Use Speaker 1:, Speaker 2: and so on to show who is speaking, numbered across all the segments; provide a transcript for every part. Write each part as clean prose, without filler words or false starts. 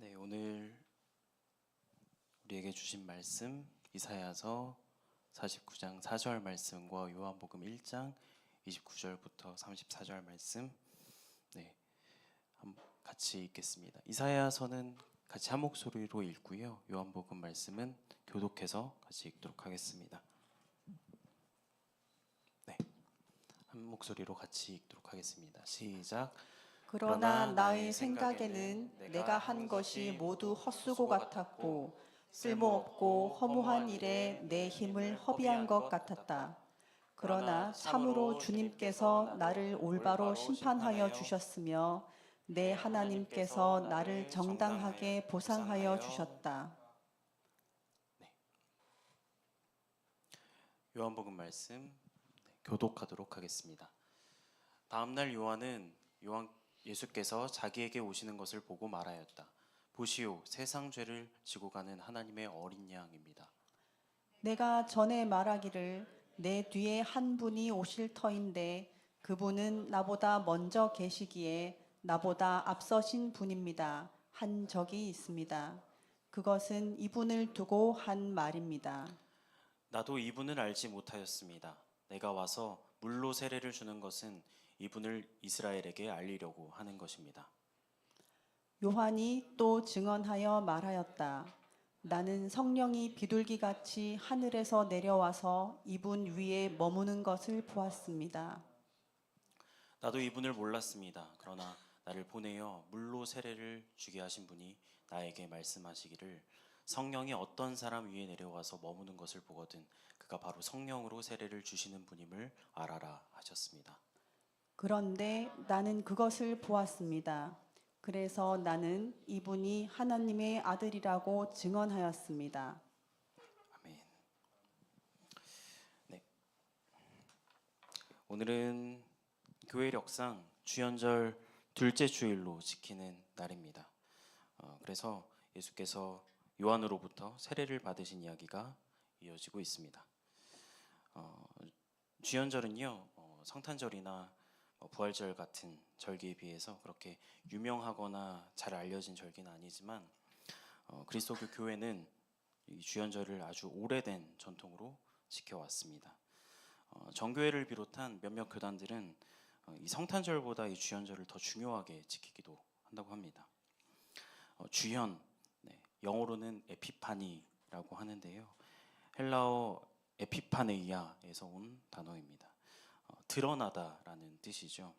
Speaker 1: 네, 오늘 우리에게 주신 말씀 이사야서 49장 4절 말씀과 요한복음 1장 29절부터 34절 말씀 같이 읽겠습니다. 이사야서는 같이 한 목소리로 읽고요. 요한복음 말씀은 교독해서 같이 읽도록 하겠습니다. 네, 한 목소리로 같이 읽도록 하겠습니다. 시작.
Speaker 2: 그러나 나의 생각에는 내가 한 것이 모두 헛수고 같았고 쓸모없고 허무한 일에 내 힘을 허비한 것 같았다. 그러나 참으로 주님께서 나를 올바로 심판하여 주셨으며 내 하나님께서 나를 정당하게 보상하여 주셨다.
Speaker 1: 요한복음 말씀 교독하도록 하겠습니다. 다음 날 요한은 예수께서 자기에게 오시는 것을 보고 말하였다. 보시오, 세상 죄를 지고 가는 하나님의 어린 양입니다.
Speaker 2: 내가 전에 말하기를 내 뒤에 한 분이 오실 터인데 그분은 나보다 먼저 계시기에 나보다 앞서신 분입니다. 한 적이 있습니다. 그것은 이분을 두고 한 말입니다.
Speaker 1: 나도 이분을 알지 못하였습니다. 내가 와서 물로 세례를 주는 것은 이분을 이스라엘에게 알리려고 하는 것입니다.
Speaker 2: 요한이 또 증언하여 말하였다. 나는 성령이 비둘기같이 하늘에서 내려와서 이분 위에 머무는 것을 보았습니다.
Speaker 1: 나도 이분을 몰랐습니다. 그러나 나를 보내어 물로 세례를 주게 하신 분이 나에게 말씀하시기를 성령이 어떤 사람 위에 내려와서 머무는 것을 보거든 그가 바로 성령으로 세례를 주시는 분임을 알아라 하셨습니다.
Speaker 2: 그런데 나는 그것을 보았습니다. 그래서 나는 이분이 하나님의 아들이라고 증언하였습니다.
Speaker 1: 아멘. 네. 오늘은 교회력상 주연절 둘째 주일로 지키는 날입니다. 그래서 예수께서 요한으로부터 세례를 받으신 이야기가 이어지고 있습니다. 주연절은요, 성탄절이나 부활절 같은 절기에 비해서 그렇게 유명하거나 잘 알려진 절기는 아니지만 그리스도교 교회는 이 주연절을 아주 오래된 전통으로 지켜왔습니다. 정교회를 비롯한 몇몇 교단들은 이 성탄절보다 이 주연절을 더 중요하게 지키기도 한다고 합니다. 주연, 영어로는 에피파니라고 하는데요. 헬라어 에피파네이아에서 온 단어입니다. 드러나다라는 뜻이죠.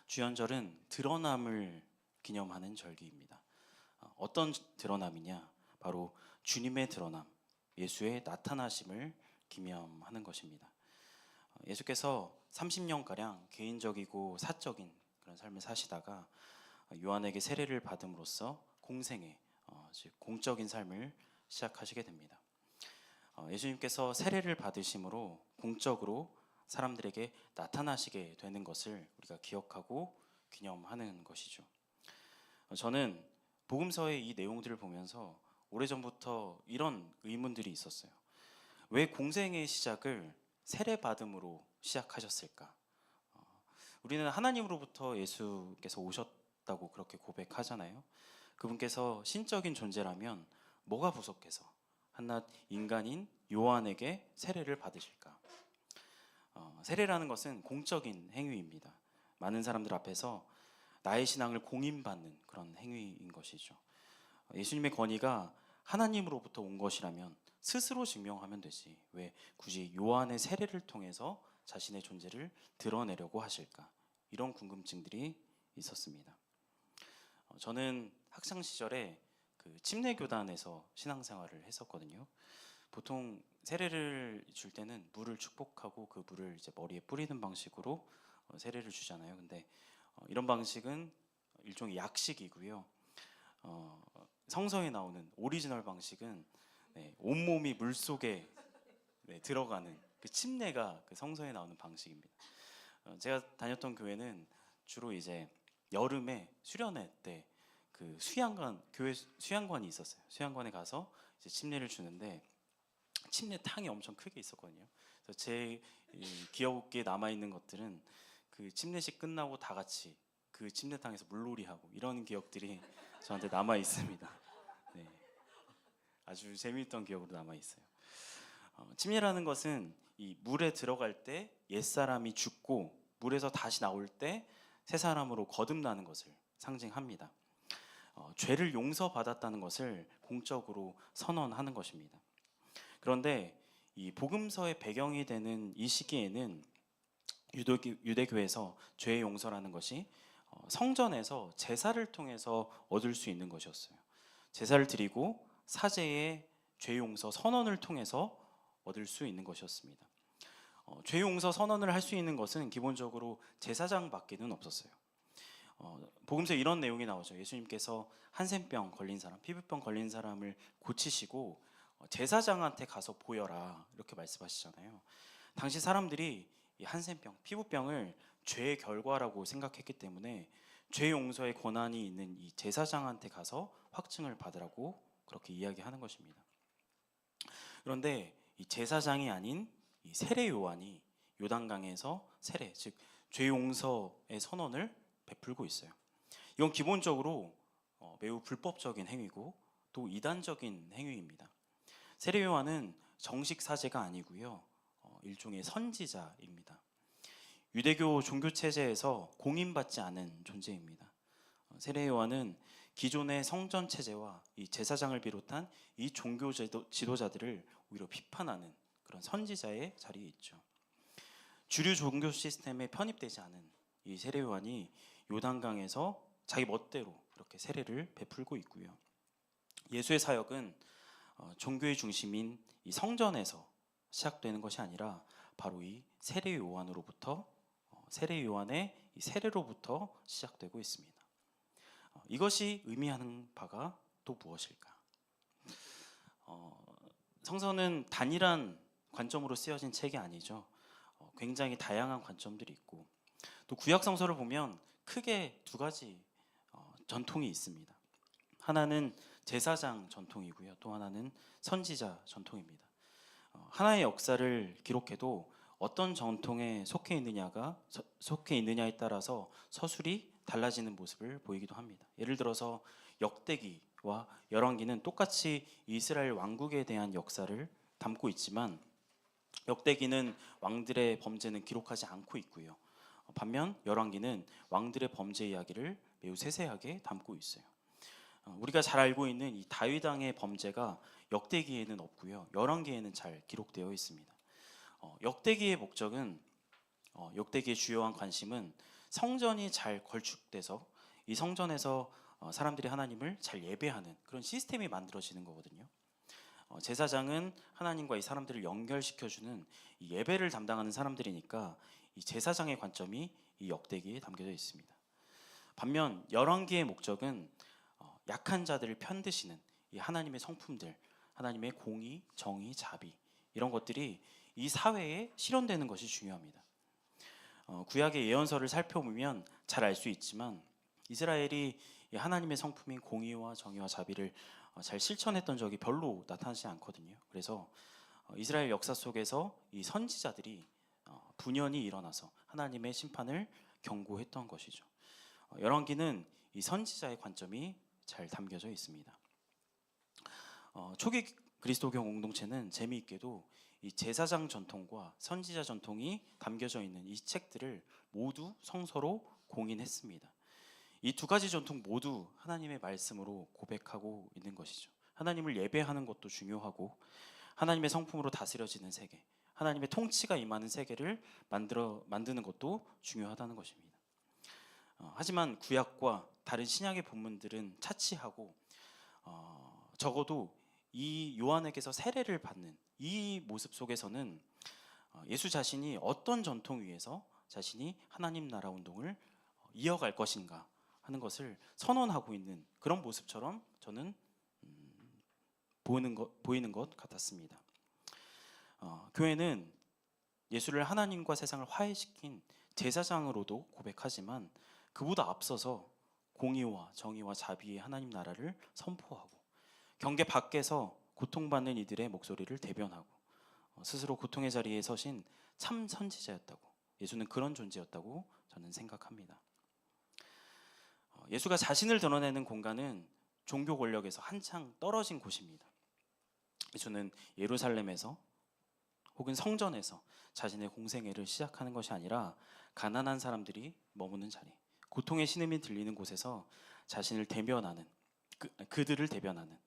Speaker 1: 주연절은 드러남을 기념하는 절기입니다. 어떤 드러남이냐? 바로 주님의 드러남, 예수의 나타나심을 기념하는 것입니다. 예수께서 30년가량 개인적이고 사적인 그런 삶을 사시다가 요한에게 세례를 받음으로써 공생애, 즉 공적인 삶을 시작하시게 됩니다. 예수님께서 세례를 받으심으로 공적으로 사람들에게 나타나시게 되는 것을 우리가 기억하고 기념하는 것이죠. 저는 복음서의 이 내용들을 보면서 오래전부터 이런 의문들이 있었어요. 왜 공생의 시작을 세례 받음으로 시작하셨을까? 우리는 하나님으로부터 예수께서 오셨다고 그렇게 고백하잖아요. 그분께서 신적인 존재라면 뭐가 부족해서 한낱 인간인 요한에게 세례를 받으실까? 세례라는 것은 공적인 행위입니다. 많은 사람들 앞에서 나의 신앙을 공인받는 그런 행위인 것이죠. 예수님의 권위가 하나님으로부터 온 것이라면 스스로 증명하면 되지 왜 굳이 요한의 세례를 통해서 자신의 존재를 드러내려고 하실까? 이런 궁금증들이 있었습니다. 저는 학창 시절에 그 침례교단에서 신앙생활을 했었거든요. 보통 세례를 줄 때는 물을 축복하고 그 물을 이제 머리에 뿌리는 방식으로 세례를 주잖아요. 근데 이런 방식은 일종의 약식이고요. 성서에 나오는 오리지널 방식은 온몸이 물 속에 들어가는 그 침례가 그 성서에 나오는 방식입니다. 제가 다녔던 교회는 주로 이제 여름에 수련회 때 그 교회 수양관이 있었어요. 수양관에 가서 이제 침례를 주는데 침례탕이 엄청 크게 있었거든요. 그래서 제 기억에 남아 있는 것들은 그 침례식 끝나고 다 같이 그 침례탕에서 물놀이하고 이런 기억들이 저한테 남아 있습니다. 네. 아주 재미있던 기억으로 남아 있어요. 침례라는 것은 이 물에 들어갈 때 옛사람이 죽고 물에서 다시 나올 때 새 사람으로 거듭나는 것을 상징합니다. 죄를 용서받았다는 것을 공적으로 선언하는 것입니다. 그런데 이 복음서의 배경이 되는 이 시기에는 유대교에서 죄의 용서라는 것이 성전에서 제사를 통해서 얻을 수 있는 것이었어요. 제사를 드리고 사제의 죄 용서 선언을 통해서 얻을 수 있는 것이었습니다. 죄 용서 선언을 할 수 있는 것은 기본적으로 제사장밖에는 없었어요. 복음서에 이런 내용이 나오죠. 예수님께서 한센병 걸린 사람, 피부병 걸린 사람을 고치시고 제사장한테 가서 보여라 이렇게 말씀하시잖아요. 당시 사람들이 이 한센병, 피부병을 죄의 결과라고 생각했기 때문에 죄 용서의 권한이 있는 이 제사장한테 가서 확증을 받으라고 그렇게 이야기하는 것입니다. 그런데 이 제사장이 아닌 이 세례 요한이 요단강에서 세례, 즉 죄 용서의 선언을 베풀고 있어요. 이건 기본적으로 매우 불법적인 행위고 또 이단적인 행위입니다. 세례 요한은 정식 사제가 아니고요, 일종의 선지자입니다. 유대교 종교 체제에서 공인받지 않은 존재입니다. 세례 요한은 기존의 성전 체제와 이 제사장을 비롯한 이 종교 지도자들을 오히려 비판하는 그런 선지자의 자리에 있죠. 주류 종교 시스템에 편입되지 않은 이 세례 요한이 요단강에서 자기 멋대로 이렇게 세례를 베풀고 있고요. 예수의 사역은 종교의 중심인 이 성전에서 시작되는 것이 아니라 바로 이 세례 요한으로부터 세례 요한의 이 세례로부터 시작되고 있습니다. 이것이 의미하는 바가 또 무엇일까? 성서는 단일한 관점으로 쓰여진 책이 아니죠. 굉장히 다양한 관점들이 있고 또 구약 성서를 보면 크게 두 가지 전통이 있습니다. 하나는 제사장 전통이고요. 또 하나는 선지자 전통입니다. 하나의 역사를 기록해도 어떤 전통에 속해 있느냐에 따라서 서술이 달라지는 모습을 보이기도 합니다. 예를 들어서 역대기와 열왕기는 똑같이 이스라엘 왕국에 대한 역사를 담고 있지만 역대기는 왕들의 범죄는 기록하지 않고 있고요. 반면 열왕기는 왕들의 범죄 이야기를 매우 세세하게 담고 있어요. 우리가 잘 알고 있는 이 다윗 왕의 범죄가 역대기에는 없고요. 열왕기에는 잘 기록되어 있습니다. 역대기의 목적은 역대기의 주요한 관심은 성전이 잘 걸축돼서 이 성전에서 사람들이 하나님을 잘 예배하는 그런 시스템이 만들어지는 거거든요. 제사장은 하나님과 이 사람들을 연결시켜주는 이 예배를 담당하는 사람들이니까 이 제사장의 관점이 이 역대기에 담겨져 있습니다. 반면 열왕기의 목적은 약한 자들을 편드시는 이 하나님의 성품들, 하나님의 공의, 정의, 자비 이런 것들이 이 사회에 실현되는 것이 중요합니다. 구약의 예언서를 살펴보면 잘 알 수 있지만 이스라엘이 하나님의 성품인 공의와 정의와 자비를 잘 실천했던 적이 별로 나타나지 않거든요. 그래서 이스라엘 역사 속에서 이 선지자들이 분연히 일어나서 하나님의 심판을 경고했던 것이죠. 열왕기는 이 선지자의 관점이 잘 담겨져 있습니다. 초기 그리스도교 공동체는 재미있게도 이 제사장 전통과 선지자 전통이 담겨져 있는 이 책들을 모두 성서로 공인했습니다. 이 두 가지 전통 모두 하나님의 말씀으로 고백하고 있는 것이죠. 하나님을 예배하는 것도 중요하고 하나님의 성품으로 다스려지는 세계, 하나님의 통치가 임하는 세계를 만드는 것도 중요하다는 것입니다. 하지만 구약과 다른 신약의 본문들은 차치하고 적어도 이 요한에게서 세례를 받는 이 모습 속에서는 예수 자신이 어떤 전통 위에서 자신이 하나님 나라 운동을 이어갈 것인가 하는 것을 선언하고 있는 그런 모습처럼 저는 보이는 것 같았습니다. 교회는 예수를 하나님과 세상을 화해시킨 제사장으로도 고백하지만 그보다 앞서서 공의와 정의와 자비의 하나님 나라를 선포하고 경계 밖에서 고통받는 이들의 목소리를 대변하고 스스로 고통의 자리에 서신 참 선지자였다고, 예수는 그런 존재였다고 저는 생각합니다. 예수가 자신을 드러내는 공간은 종교 권력에서 한창 떨어진 곳입니다. 예수는 예루살렘에서 혹은 성전에서 자신의 공생애를 시작하는 것이 아니라 가난한 사람들이 머무는 자리, 고통의 신음이 들리는 곳에서 자신을 대변하는 그들을 대변하는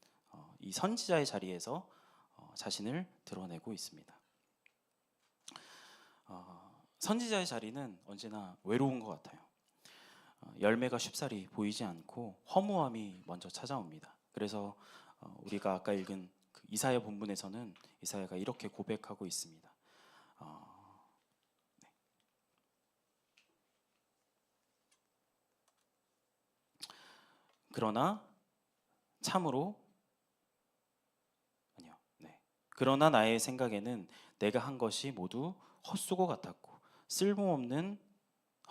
Speaker 1: 이 선지자의 자리에서 자신을 드러내고 있습니다. 선지자의 자리는 언제나 외로운 것 같아요. 열매가 쉽사리 보이지 않고 허무함이 먼저 찾아옵니다. 그래서 우리가 아까 읽은 그 이사야 본문에서는 이사야가 이렇게 고백하고 있습니다. 네. 그러나 참으로 아니요. 네. 그러나 나의 생각에는 내가 한 것이 모두 헛수고 같았고 쓸모없는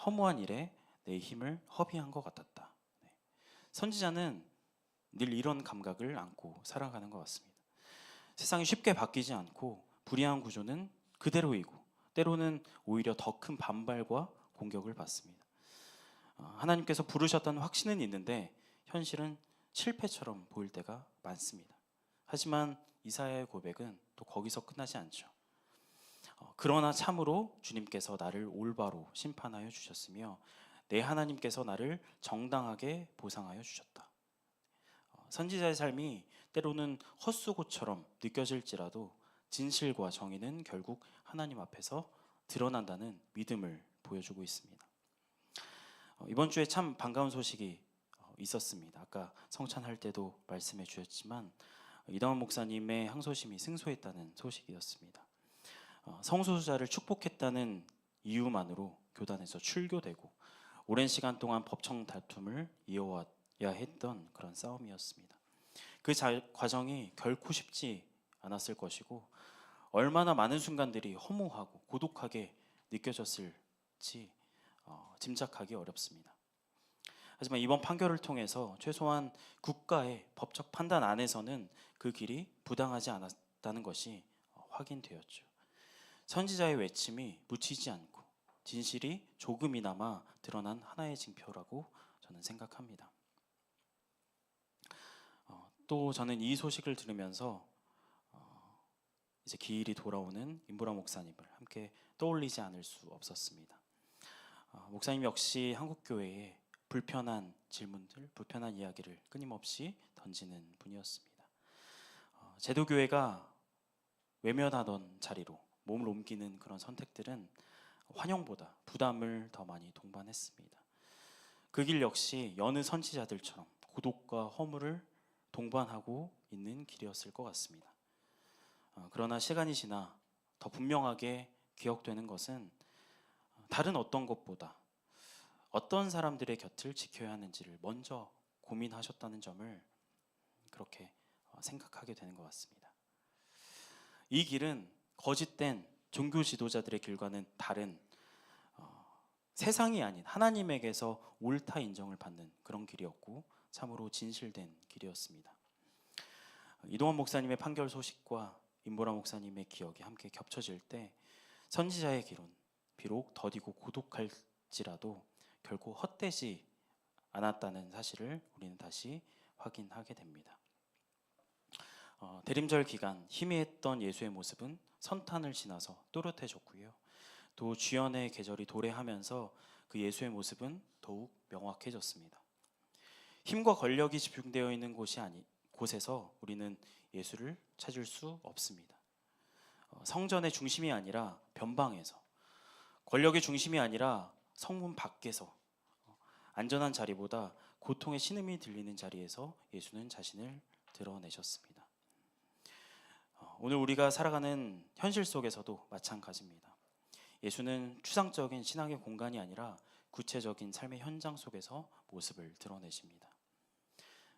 Speaker 1: 허무한 일에 내 힘을 허비한 것 같았다. 네. 선지자는 늘 이런 감각을 안고 살아가는 것 같습니다. 세상이 쉽게 바뀌지 않고 불의한 구조는 그대로이고 때로는 오히려 더 큰 반발과 공격을 받습니다. 하나님께서 부르셨다는 확신은 있는데 현실은 실패처럼 보일 때가 많습니다. 하지만 이사야의 고백은 또 거기서 끝나지 않죠. 그러나 참으로 주님께서 나를 올바로 심판하여 주셨으며 내 하나님께서 나를 정당하게 보상하여 주셨다. 선지자의 삶이 때로는 헛수고처럼 느껴질지라도 진실과 정의는 결국 하나님 앞에서 드러난다는 믿음을 보여주고 있습니다. 이번 주에 참 반가운 소식이 있었습니다. 아까 성찬할 때도 말씀해 주셨지만 이다원 목사님의 항소심이 승소했다는 소식이었습니다. 성소수자를 축복했다는 이유만으로 교단에서 출교되고 오랜 시간 동안 법정 다툼을 이어와야 했던 그런 싸움이었습니다. 그 과정이 결코 쉽지 않았을 것이고 얼마나 많은 순간들이 허무하고 고독하게 느껴졌을지 짐작하기 어렵습니다. 하지만 이번 판결을 통해서 최소한 국가의 법적 판단 안에서는 그 길이 부당하지 않았다는 것이 확인되었죠. 선지자의 외침이 묻히지 않고 진실이 조금이나마 드러난 하나의 징표라고 저는 생각합니다. 또 저는 이 소식을 들으면서 이제 기일이 돌아오는 임보라 목사님을 함께 떠올리지 않을 수 없었습니다. 목사님 역시 한국교회에 불편한 질문들, 불편한 이야기를 끊임없이 던지는 분이었습니다. 제도교회가 외면하던 자리로 몸을 옮기는 그런 선택들은 환영보다 부담을 더 많이 동반했습니다. 그 길 역시 여느 선지자들처럼 고독과 허물을 동반하고 있는 길이었을 것 같습니다. 그러나 시간이 지나 더 분명하게 기억되는 것은 다른 어떤 것보다 어떤 사람들의 곁을 지켜야 하는지를 먼저 고민하셨다는 점을 그렇게 생각하게 되는 것 같습니다. 이 길은 거짓된 종교 지도자들의 길과는 다른 세상이 아닌 하나님에게서 옳다 인정을 받는 그런 길이었고 참으로 진실된 길이었습니다. 이동원 목사님의 판결 소식과 임보라 목사님의 기억이 함께 겹쳐질 때 선지자의 길은 비록 더디고 고독할지라도 결코 헛되지 않았다는 사실을 우리는 다시 확인하게 됩니다. 대림절 기간 희미했던 예수의 모습은 선탄을 지나서 또렷해졌고요. 또 주연의 계절이 도래하면서 그 예수의 모습은 더욱 명확해졌습니다. 힘과 권력이 집중되어 있는 곳에서 우리는 예수를 찾을 수 없습니다. 성전의 중심이 아니라 변방에서, 권력의 중심이 아니라 성문 밖에서, 안전한 자리보다 고통의 신음이 들리는 자리에서 예수는 자신을 드러내셨습니다. 오늘 우리가 살아가는 현실 속에서도 마찬가지입니다. 예수는 추상적인 신앙의 공간이 아니라 구체적인 삶의 현장 속에서 모습을 드러내십니다.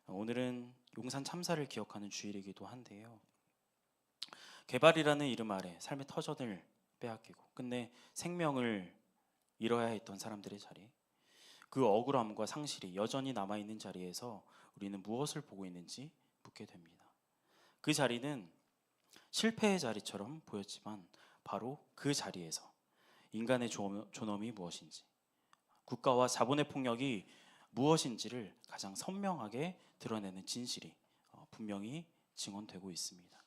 Speaker 1: 오늘은 용산 참사를 기억하는 주일이기도 한데요. 개발이라는 이름 아래 삶의 터전을 빼앗기고 끝내 생명을 잃어야 했던 사람들의 자리, 그 억울함과 상실이 여전히 남아있는 자리에서 우리는 무엇을 보고 있는지 묻게 됩니다. 그 자리는 실패의 자리처럼 보였지만 바로 그 자리에서 인간의 존엄이 무엇인지, 국가와 자본의 폭력이 무엇인지를 가장 선명하게 드러내는 진실이 분명히 증언되고 있습니다.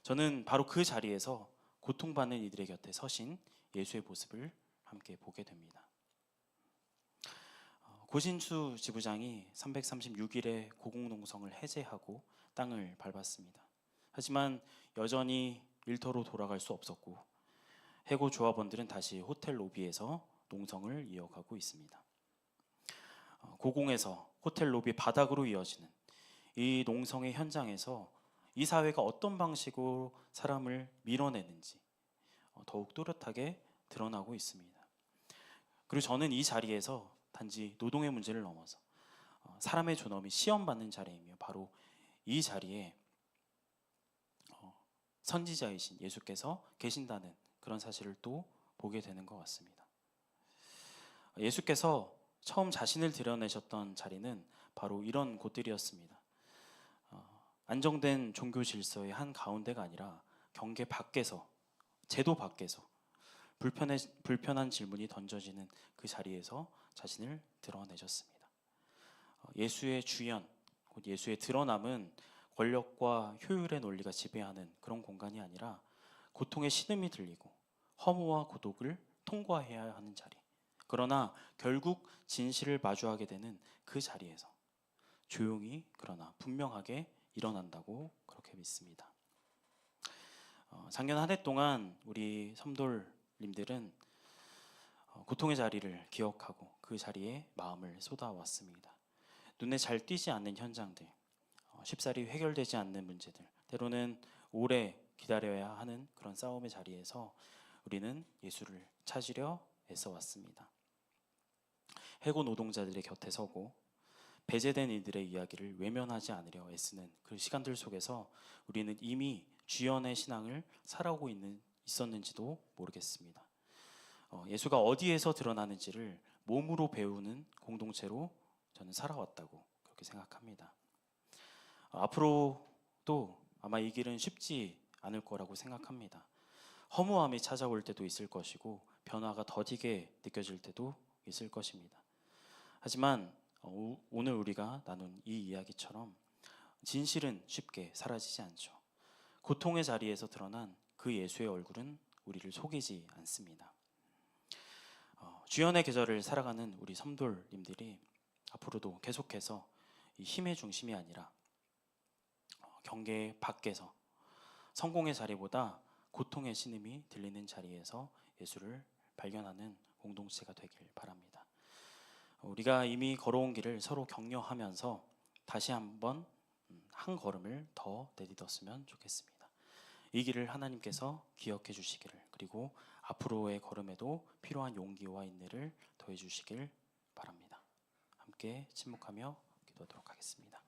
Speaker 1: 저는 바로 그 자리에서 고통받는 이들의 곁에 서신 예수의 모습을 함께 보게 됩니다. 고신수 지부장이 336일의 고공농성을 해제하고 땅을 밟았습니다. 하지만 여전히 일터로 돌아갈 수 없었고 해고 조합원들은 다시 호텔 로비에서 농성을 이어가고 있습니다. 고공에서 호텔 로비 바닥으로 이어지는 이 농성의 현장에서 이 사회가 어떤 방식으로 사람을 밀어내는지 더욱 또렷하게 드러나고 있습니다. 그리고 저는 이 자리에서 단지 노동의 문제를 넘어서 사람의 존엄이 시험받는 자리이며 바로 이 자리에 선지자이신 예수께서 계신다는 그런 사실을 또 보게 되는 것 같습니다. 예수께서 처음 자신을 드러내셨던 자리는 바로 이런 곳들이었습니다. 안정된 종교 질서의 한 가운데가 아니라 경계 밖에서, 제도 밖에서 불편한 질문이 던져지는 그 자리에서 자신을 드러내셨습니다. 예수의 주연, 곧 예수의 드러남은 권력과 효율의 논리가 지배하는 그런 공간이 아니라 고통의 신음이 들리고 허무와 고독을 통과해야 하는 자리. 그러나 결국 진실을 마주하게 되는 그 자리에서 조용히 그러나 분명하게 일어난다고 그렇게 믿습니다. 작년 한 해 동안 우리 섬돌님들은 고통의 자리를 기억하고 그 자리에 마음을 쏟아왔습니다. 눈에 잘 띄지 않는 현장들, 쉽사리 해결되지 않는 문제들, 때로는 오래 기다려야 하는 그런 싸움의 자리에서 우리는 예수를 찾으려 애써왔습니다. 해고 노동자들의 곁에 서고 배제된 이들의 이야기를 외면하지 않으려 애쓰는 그 시간들 속에서 우리는 이미 주연의 신앙을 살아오고 있었는지도 모르겠습니다. 예수가 어디에서 드러나는지를 몸으로 배우는 공동체로 저는 살아왔다고 그렇게 생각합니다. 앞으로도 아마 이 길은 쉽지 않을 거라고 생각합니다. 허무함이 찾아올 때도 있을 것이고 변화가 더디게 느껴질 때도 있을 것입니다. 하지만 오늘 우리가 나눈 이 이야기처럼 진실은 쉽게 사라지지 않죠. 고통의 자리에서 드러난 그 예수의 얼굴은 우리를 속이지 않습니다. 주연의 계절을 살아가는 우리 섬돌님들이 앞으로도 계속해서 이 힘의 중심이 아니라 경계 밖에서 성공의 자리보다 고통의 신음이 들리는 자리에서 예수를 발견하는 공동체가 되길 바랍니다. 우리가 이미 걸어온 길을 서로 격려하면서 다시 한번 한 걸음을 더 내딛었으면 좋겠습니다. 이 길을 하나님께서 기억해 주시기를, 그리고 앞으로의 걸음에도 필요한 용기와 인내를 더해 주시길 바랍니다. 함께 침묵하며 기도하도록 하겠습니다.